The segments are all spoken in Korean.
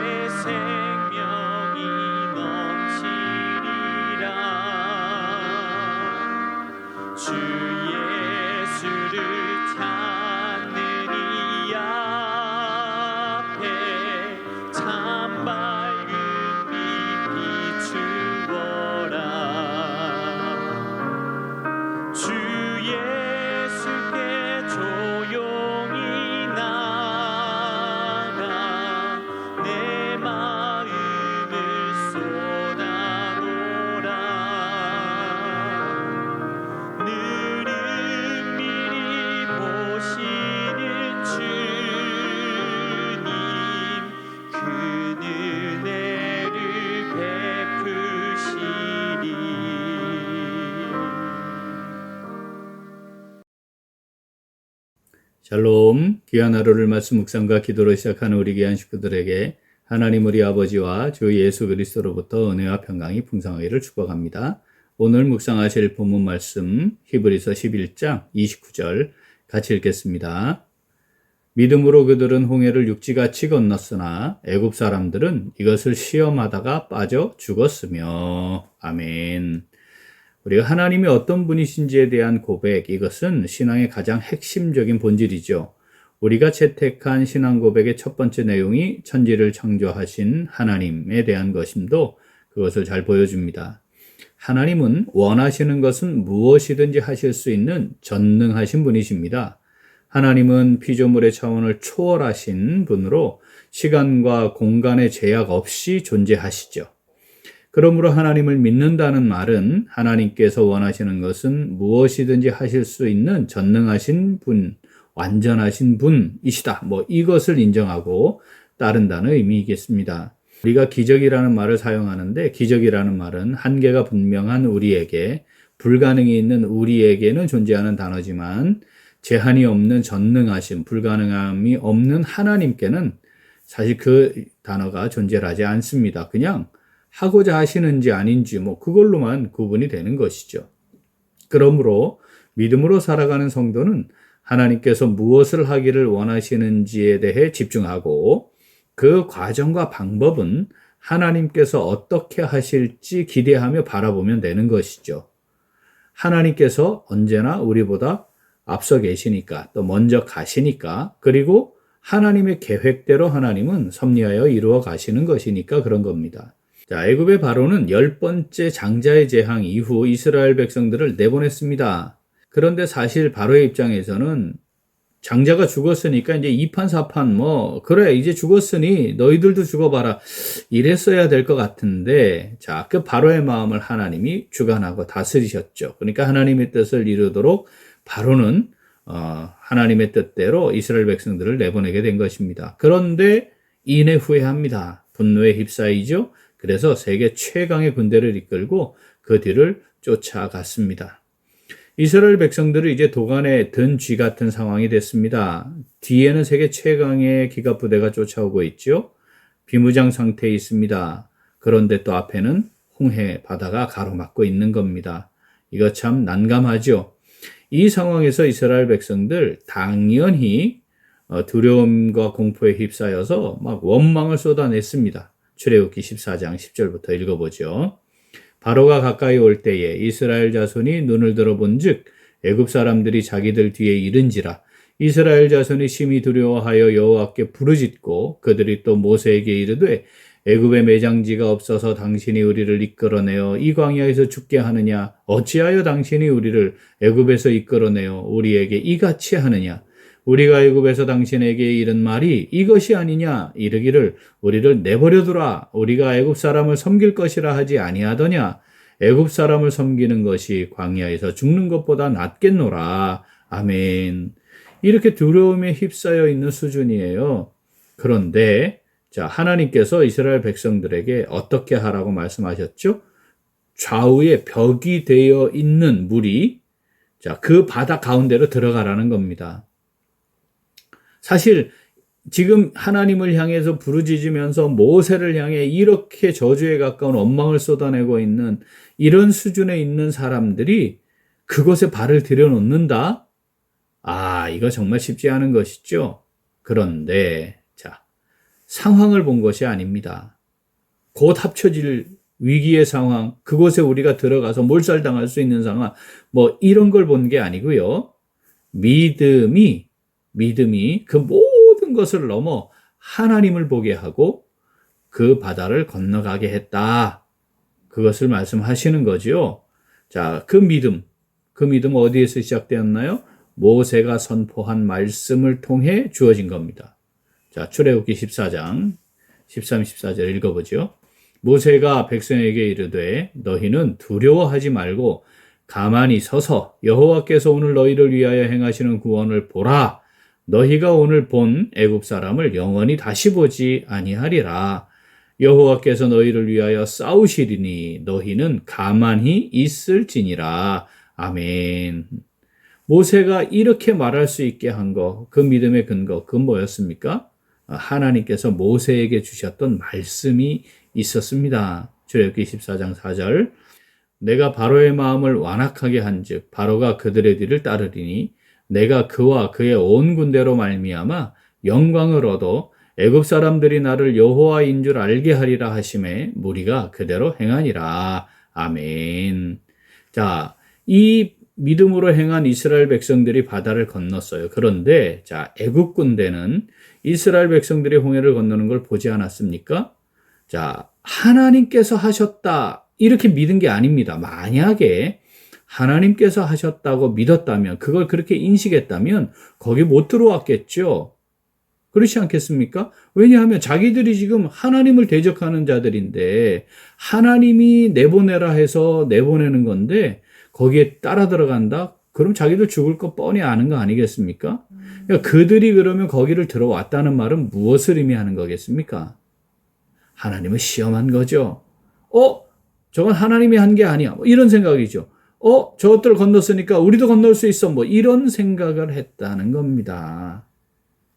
내 생명이 넘치리라. 주 예수를 찾는 이 앞에 참 밝은 빛 비추어라. 주 예수께 조용히 나가 내 마음을 쏟아놓으라. 늘 은밀히 보시는 주님, 그 은혜를 베푸시리. 샬롬, 귀한 하루를 말씀 묵상과 기도로 시작하는 우리 귀한 식구들에게 하나님 우리 아버지와 주 예수 그리스도로부터 은혜와 평강이 풍성하기를 축복합니다. 오늘 묵상하실 본문 말씀 히브리서 11장 29절 같이 읽겠습니다. 믿음으로 그들은 홍해를 육지같이 건넜으나 애굽 사람들은 이것을 시험하다가 빠져 죽었으며. 아멘. 우리가 하나님이 어떤 분이신지에 대한 고백, 이것은 신앙의 가장 핵심적인 본질이죠. 우리가 채택한 신앙 고백의 첫 번째 내용이 천지를 창조하신 하나님에 대한 것임도 그것을 잘 보여줍니다. 하나님은 원하시는 것은 무엇이든지 하실 수 있는 전능하신 분이십니다. 하나님은 피조물의 차원을 초월하신 분으로 시간과 공간의 제약 없이 존재하시죠. 그러므로 하나님을 믿는다는 말은 하나님께서 원하시는 것은 무엇이든지 하실 수 있는 전능하신 분, 완전하신 분이시다. 이것을 인정하고 따른다는 의미이겠습니다. 우리가 기적이라는 말을 사용하는데 기적이라는 말은 한계가 분명한 우리에게, 불가능이 있는 우리에게는 존재하는 단어지만 제한이 없는 전능하신, 불가능함이 없는 하나님께는 사실 그 단어가 존재하지 않습니다. 그냥 하고자 하시는지 아닌지 그걸로만 구분이 되는 것이죠. 그러므로 믿음으로 살아가는 성도는 하나님께서 무엇을 하기를 원하시는지에 대해 집중하고 그 과정과 방법은 하나님께서 어떻게 하실지 기대하며 바라보면 되는 것이죠. 하나님께서 언제나 우리보다 앞서 계시니까, 또 먼저 가시니까, 그리고 하나님의 계획대로 하나님은 섭리하여 이루어 가시는 것이니까 그런 겁니다. 자, 애굽의 바로는 10번째 장자의 재앙 이후 이스라엘 백성들을 내보냈습니다. 그런데 사실 바로의 입장에서는 장자가 죽었으니까 이제 2판 4판 그래 이제 죽었으니 너희들도 죽어봐라 이랬어야 될 것 같은데, 자, 그 바로의 마음을 하나님이 주관하고 다스리셨죠. 그러니까 하나님의 뜻을 이루도록 바로는 하나님의 뜻대로 이스라엘 백성들을 내보내게 된 것입니다. 그런데 이내 후회합니다. 분노에 휩싸이죠. 그래서 세계 최강의 군대를 이끌고 그 뒤를 쫓아갔습니다. 이스라엘 백성들은 이제 도간에 든 쥐 같은 상황이 됐습니다. 뒤에는 세계 최강의 기갑 부대가 쫓아오고 있죠. 비무장 상태에 있습니다. 그런데 또 앞에는 홍해 바다가 가로막고 있는 겁니다. 이거 참 난감하죠. 이 상황에서 이스라엘 백성들 당연히 두려움과 공포에 휩싸여서 막 원망을 쏟아냈습니다. 출애굽기 14장 10절부터 읽어보죠. 바로가 가까이 올 때에 이스라엘 자손이 눈을 들어본즉 애굽 사람들이 자기들 뒤에 이른지라. 이스라엘 자손이 심히 두려워하여 여호와께 부르짖고 그들이 또 모세에게 이르되 애굽에 매장지가 없어서 당신이 우리를 이끌어내어 이 광야에서 죽게 하느냐? 어찌하여 당신이 우리를 애굽에서 이끌어내어 우리에게 이같이 하느냐? 우리가 애굽에서 당신에게 이른 말이 이것이 아니냐? 이르기를 우리를 내버려두라. 우리가 애굽 사람을 섬길 것이라 하지 아니하더냐? 애굽 사람을 섬기는 것이 광야에서 죽는 것보다 낫겠노라. 아멘. 이렇게 두려움에 휩싸여 있는 수준이에요. 그런데 자, 하나님께서 이스라엘 백성들에게 어떻게 하라고 말씀하셨죠? 좌우에 벽이 되어 있는 물이 그 바다 가운데로 들어가라는 겁니다. 사실 지금 하나님을 향해서 부르짖으면서 모세를 향해 이렇게 저주에 가까운 원망을 쏟아내고 있는 이런 수준에 있는 사람들이 그곳에 발을 들여놓는다? 이거 정말 쉽지 않은 것이죠. 그런데 상황을 본 것이 아닙니다. 곧 합쳐질 위기의 상황, 그곳에 우리가 들어가서 몰살당할 수 있는 상황, 뭐 이런 걸 본 게 아니고요. 믿음이 그 모든 것을 넘어 하나님을 보게 하고 그 바다를 건너가게 했다. 그것을 말씀하시는 거죠. 자, 그 믿음 어디에서 시작되었나요? 모세가 선포한 말씀을 통해 주어진 겁니다. 자, 출애굽기 14장 13, 14절 읽어보죠. 모세가 백성에게 이르되 너희는 두려워하지 말고 가만히 서서 여호와께서 오늘 너희를 위하여 행하시는 구원을 보라. 너희가 오늘 본 애굽 사람을 영원히 다시 보지 아니하리라. 여호와께서 너희를 위하여 싸우시리니 너희는 가만히 있을지니라. 아멘. 모세가 이렇게 말할 수 있게 한 거, 그 믿음의 근거, 그건 뭐였습니까? 하나님께서 모세에게 주셨던 말씀이 있었습니다. 출애굽기 14장 4절. 내가 바로의 마음을 완악하게 한즉 바로가 그들의 뒤를 따르리니 내가 그와 그의 온 군대로 말미암아 영광을 얻어 애굽 사람들이 나를 여호와인 줄 알게 하리라 하심에 무리가 그대로 행하니라. 아멘. 자, 이 믿음으로 행한 이스라엘 백성들이 바다를 건넜어요. 그런데 자, 애굽 군대는 이스라엘 백성들이 홍해를 건너는 걸 보지 않았습니까? 자, 하나님께서 하셨다 이렇게 믿은 게 아닙니다. 만약에 하나님께서 하셨다고 믿었다면, 그걸 그렇게 인식했다면 거기 못 들어왔겠죠. 그렇지 않겠습니까? 왜냐하면 자기들이 지금 하나님을 대적하는 자들인데 하나님이 내보내라 해서 내보내는 건데 거기에 따라 들어간다? 그럼 자기들 죽을 거 뻔히 아는 거 아니겠습니까? 그러니까 그들이 그러면 거기를 들어왔다는 말은 무엇을 의미하는 거겠습니까? 하나님을 시험한 거죠. 저건 하나님이 한 게 아니야. 뭐 이런 생각이죠. 저것들 건넜으니까 우리도 건널 수 있어. 뭐 이런 생각을 했다는 겁니다.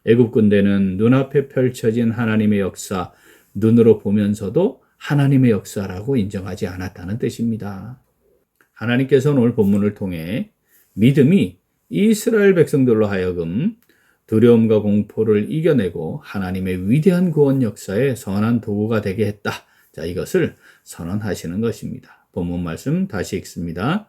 애굽 군대는 눈앞에 펼쳐진 하나님의 역사, 눈으로 보면서도 하나님의 역사라고 인정하지 않았다는 뜻입니다. 하나님께서는 오늘 본문을 통해 믿음이 이스라엘 백성들로 하여금 두려움과 공포를 이겨내고 하나님의 위대한 구원 역사에 선한 도구가 되게 했다. 자, 이것을 선언하시는 것입니다. 본문 말씀 다시 읽습니다.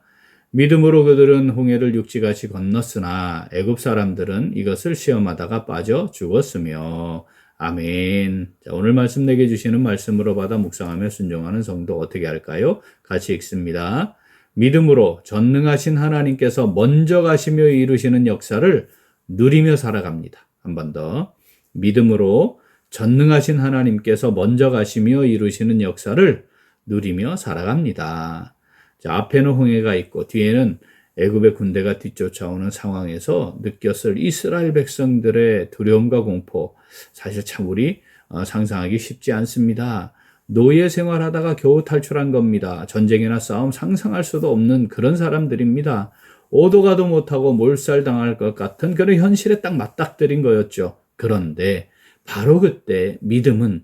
믿음으로 그들은 홍해를 육지같이 건넜으나 애굽 사람들은 이것을 시험하다가 빠져 죽었으며. 아멘. 자, 오늘 말씀 내게 주시는 말씀으로 받아 묵상하며 순종하는 성도 어떻게 할까요? 같이 읽습니다. 믿음으로 전능하신 하나님께서 먼저 가시며 이루시는 역사를 누리며 살아갑니다. 한 번 더. 믿음으로 전능하신 하나님께서 먼저 가시며 이루시는 역사를 누리며 살아갑니다. 자, 앞에는 홍해가 있고 뒤에는 애굽의 군대가 뒤쫓아오는 상황에서 느꼈을 이스라엘 백성들의 두려움과 공포, 사실 참 우리 상상하기 쉽지 않습니다. 노예 생활하다가 겨우 탈출한 겁니다. 전쟁이나 싸움 상상할 수도 없는 그런 사람들입니다. 오도 가도 못하고 몰살당할 것 같은 그런 현실에 딱 맞닥뜨린 거였죠. 그런데 바로 그때 믿음은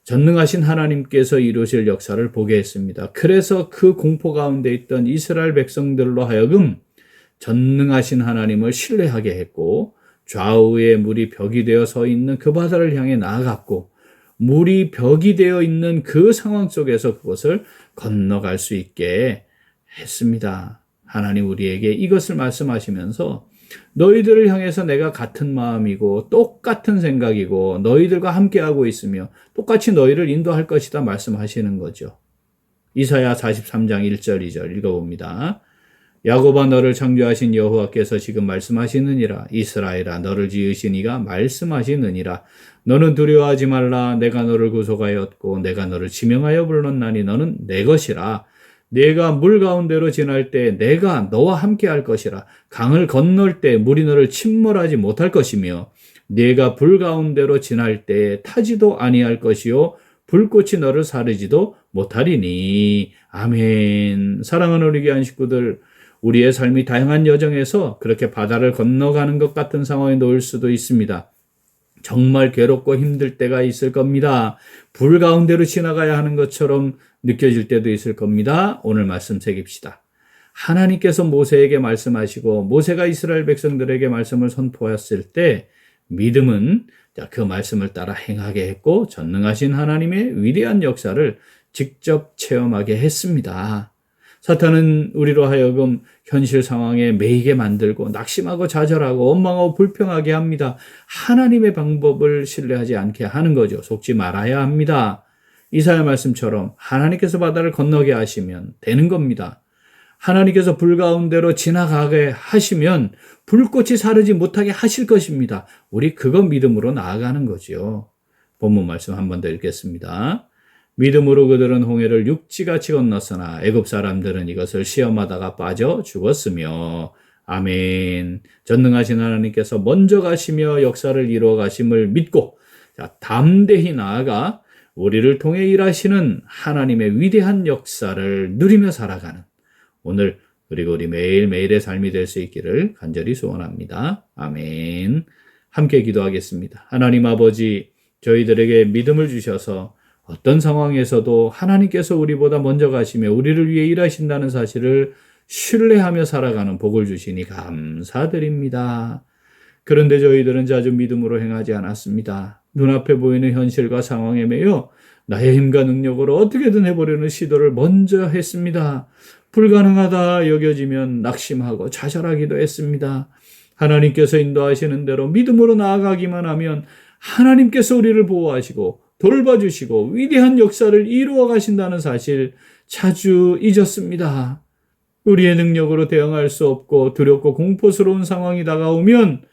전능하신 하나님께서 이루실 역사를 보게 했습니다. 그래서 그 공포 가운데 있던 이스라엘 백성들로 하여금 전능하신 하나님을 신뢰하게 했고 좌우에 물이 벽이 되어 서 있는 그 바다를 향해 나아갔고 물이 벽이 되어 있는 그 상황 속에서 그것을 건너갈 수 있게 했습니다. 하나님 우리에게 이것을 말씀하시면서 너희들을 향해서 내가 같은 마음이고 똑같은 생각이고 너희들과 함께하고 있으며 똑같이 너희를 인도할 것이다 말씀하시는 거죠. 이사야 43장 1절 2절 읽어봅니다. 야곱아 너를 창조하신 여호와께서 지금 말씀하시느니라. 이스라엘아 너를 지으신 이가 말씀하시느니라. 너는 두려워하지 말라. 내가 너를 구속하였고 내가 너를 지명하여 불렀나니 너는 내 것이라. 내가 물 가운데로 지날 때 내가 너와 함께 할 것이라. 강을 건널 때 물이 너를 침몰하지 못할 것이며 내가 불 가운데로 지날 때 타지도 아니할 것이요 불꽃이 너를 사르지도 못하리니. 아멘. 사랑하는 우리 귀한 식구들, 우리의 삶이 다양한 여정에서 그렇게 바다를 건너가는 것 같은 상황에 놓일 수도 있습니다. 정말 괴롭고 힘들 때가 있을 겁니다. 불 가운데로 지나가야 하는 것처럼 느껴질 때도 있을 겁니다. 오늘 말씀 새깁시다. 하나님께서 모세에게 말씀하시고 모세가 이스라엘 백성들에게 말씀을 선포했을 때 믿음은 그 말씀을 따라 행하게 했고 전능하신 하나님의 위대한 역사를 직접 체험하게 했습니다. 사탄은 우리로 하여금 현실 상황에 매이게 만들고 낙심하고 좌절하고 원망하고 불평하게 합니다. 하나님의 방법을 신뢰하지 않게 하는 거죠. 속지 말아야 합니다. 이사야 말씀처럼 하나님께서 바다를 건너게 하시면 되는 겁니다. 하나님께서 불 가운데로 지나가게 하시면 불꽃이 사르지 못하게 하실 것입니다. 우리 그거 믿음으로 나아가는 거죠. 본문 말씀 한 번 더 읽겠습니다. 믿음으로 그들은 홍해를 육지같이 건넜으나 애굽 사람들은 이것을 시험하다가 빠져 죽었으며 아멘. 전능하신 하나님께서 먼저 가시며 역사를 이루어 가심을 믿고 담대히 나아가 우리를 통해 일하시는 하나님의 위대한 역사를 누리며 살아가는 오늘 그리고 우리 매일매일의 삶이 될 수 있기를 간절히 소원합니다. 아멘. 함께 기도하겠습니다. 하나님 아버지, 저희들에게 믿음을 주셔서 어떤 상황에서도 하나님께서 우리보다 먼저 가시며 우리를 위해 일하신다는 사실을 신뢰하며 살아가는 복을 주시니 감사드립니다. 그런데 저희들은 자주 믿음으로 행하지 않았습니다. 눈앞에 보이는 현실과 상황에 매여 나의 힘과 능력으로 어떻게든 해보려는 시도를 먼저 했습니다. 불가능하다 여겨지면 낙심하고 좌절하기도 했습니다. 하나님께서 인도하시는 대로 믿음으로 나아가기만 하면 하나님께서 우리를 보호하시고 돌봐주시고 위대한 역사를 이루어 가신다는 사실 자주 잊었습니다. 우리의 능력으로 대응할 수 없고 두렵고 공포스러운 상황이 다가오면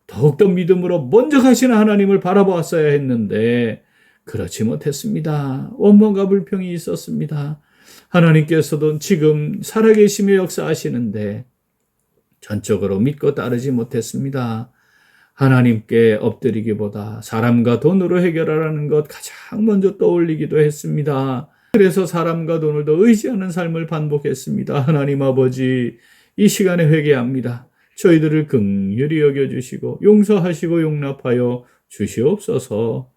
더욱더 믿음으로 먼저 가시는 하나님을 바라보았어야 했는데 그렇지 못했습니다. 원망과 불평이 있었습니다. 하나님께서도 지금 살아계시며 역사하시는데 전적으로 믿고 따르지 못했습니다. 하나님께 엎드리기보다 사람과 돈으로 해결하라는 것 가장 먼저 떠올리기도 했습니다. 그래서 사람과 돈을 더 의지하는 삶을 반복했습니다. 하나님 아버지, 이 시간에 회개합니다. 저희들을 긍휼히 여겨주시고 용서하시고 용납하여 주시옵소서.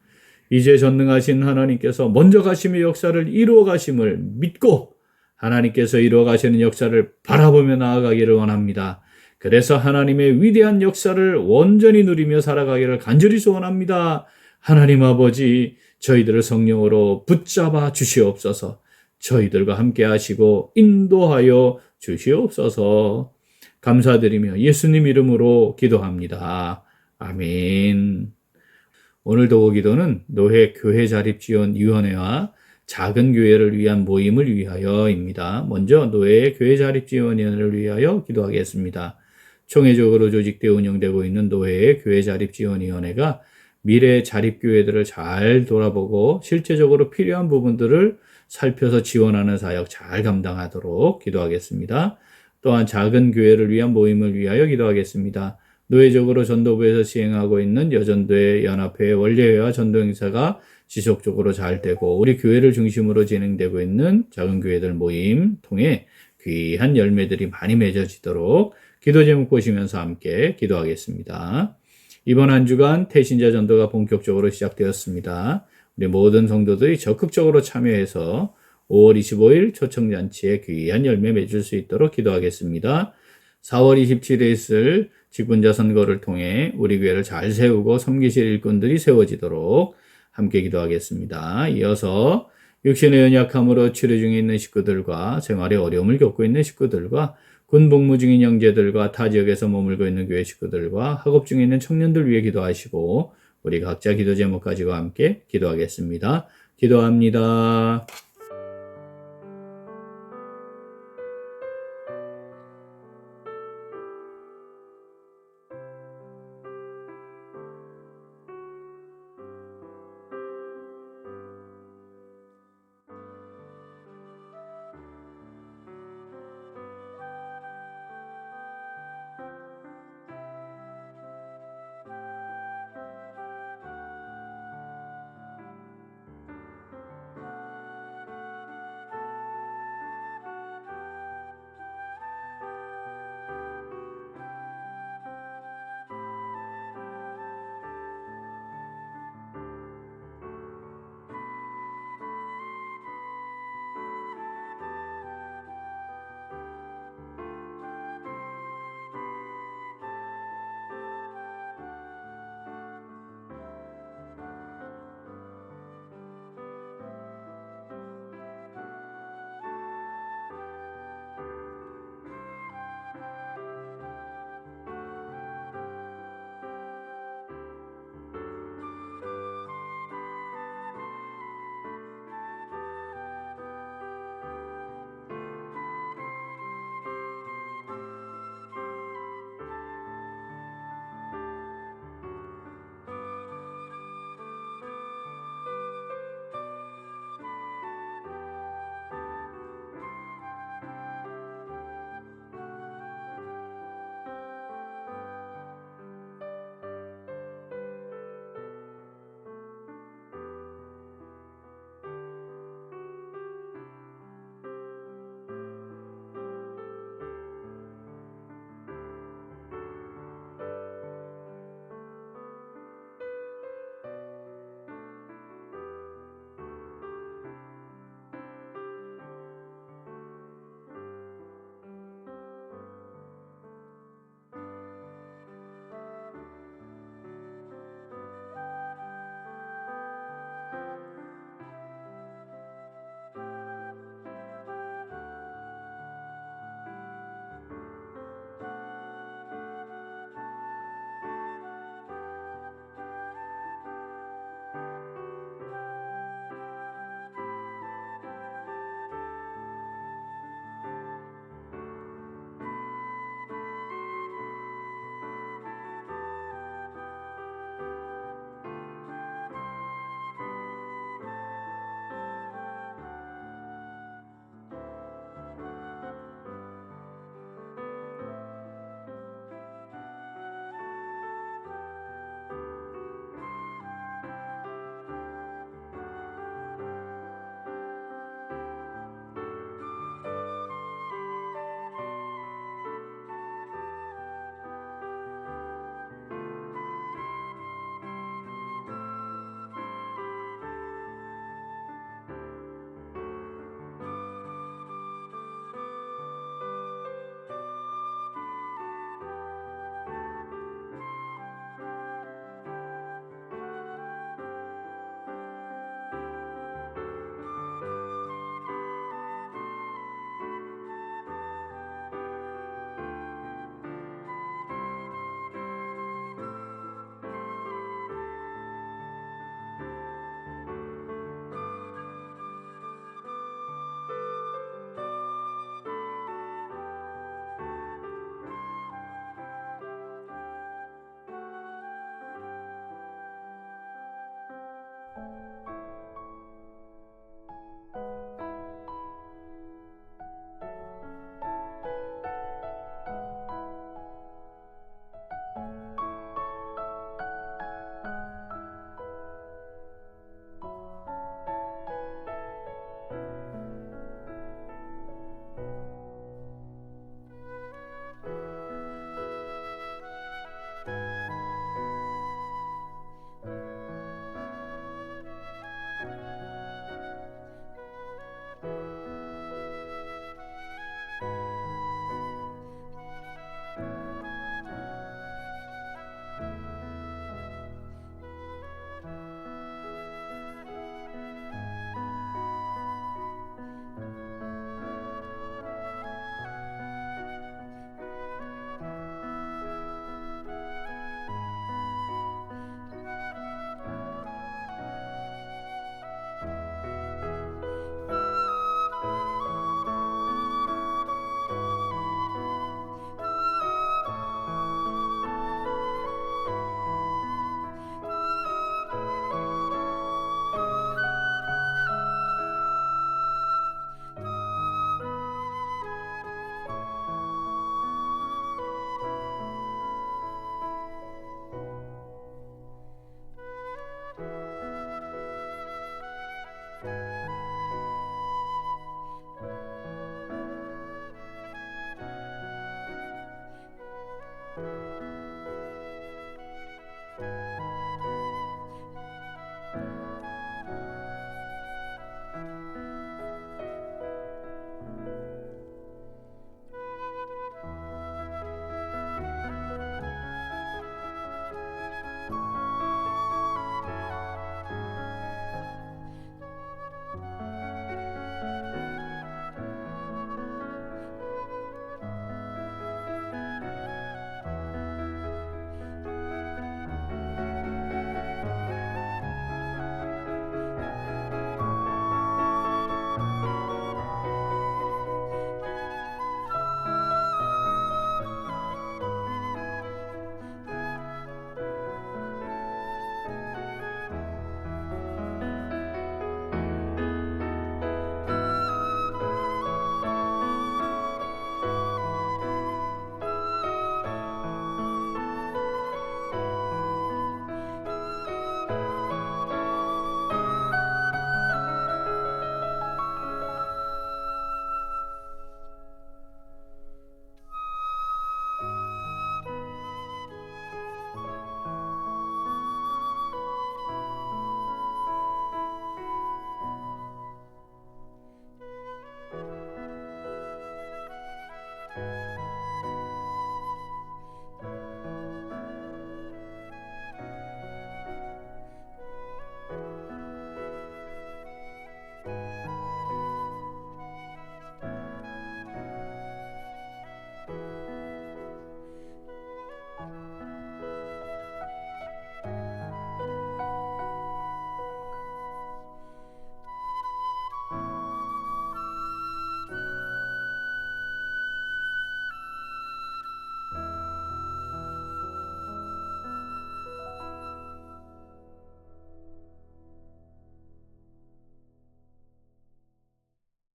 이제 전능하신 하나님께서 먼저 가심의 역사를 이루어 가심을 믿고 하나님께서 이루어 가시는 역사를 바라보며 나아가기를 원합니다. 그래서 하나님의 위대한 역사를 온전히 누리며 살아가기를 간절히 소원합니다. 하나님 아버지, 저희들을 성령으로 붙잡아 주시옵소서. 저희들과 함께 하시고 인도하여 주시옵소서. 감사드리며 예수님 이름으로 기도합니다. 아멘. 오늘 도구 기도는 노회 교회 자립 지원 위원회와 작은 교회를 위한 모임을 위하여입니다. 먼저 노회 교회 자립 지원 위원회를 위하여 기도하겠습니다. 총회적으로 조직되어 운영되고 있는 노회의 교회 자립 지원 위원회가 미래 자립 교회들을 잘 돌아보고 실제적으로 필요한 부분들을 살펴서 지원하는 사역 잘 감당하도록 기도하겠습니다. 또한 작은 교회를 위한 모임을 위하여 기도하겠습니다. 노회적으로 전도부에서 시행하고 있는 여전도회, 연합회, 원례회와 전도 행사가 지속적으로 잘 되고 우리 교회를 중심으로 진행되고 있는 작은 교회들 모임 통해 귀한 열매들이 많이 맺어지도록 기도 제목 보시면서 함께 기도하겠습니다. 이번 한 주간 태신자 전도가 본격적으로 시작되었습니다. 우리 모든 성도들이 적극적으로 참여해서 5월 25일 초청잔치에 귀한 열매 맺을 수 있도록 기도하겠습니다. 4월 27일에 있을 직분자 선거를 통해 우리 교회를 잘 세우고 섬기실 일꾼들이 세워지도록 함께 기도하겠습니다. 이어서 육신의 연약함으로 치료 중에 있는 식구들과 생활에 어려움을 겪고 있는 식구들과 군 복무 중인 형제들과 타 지역에서 머물고 있는 교회 식구들과 학업 중에 있는 청년들 위해 기도하시고 우리 각자 기도 제목 가지고 함께 기도하겠습니다. 기도합니다.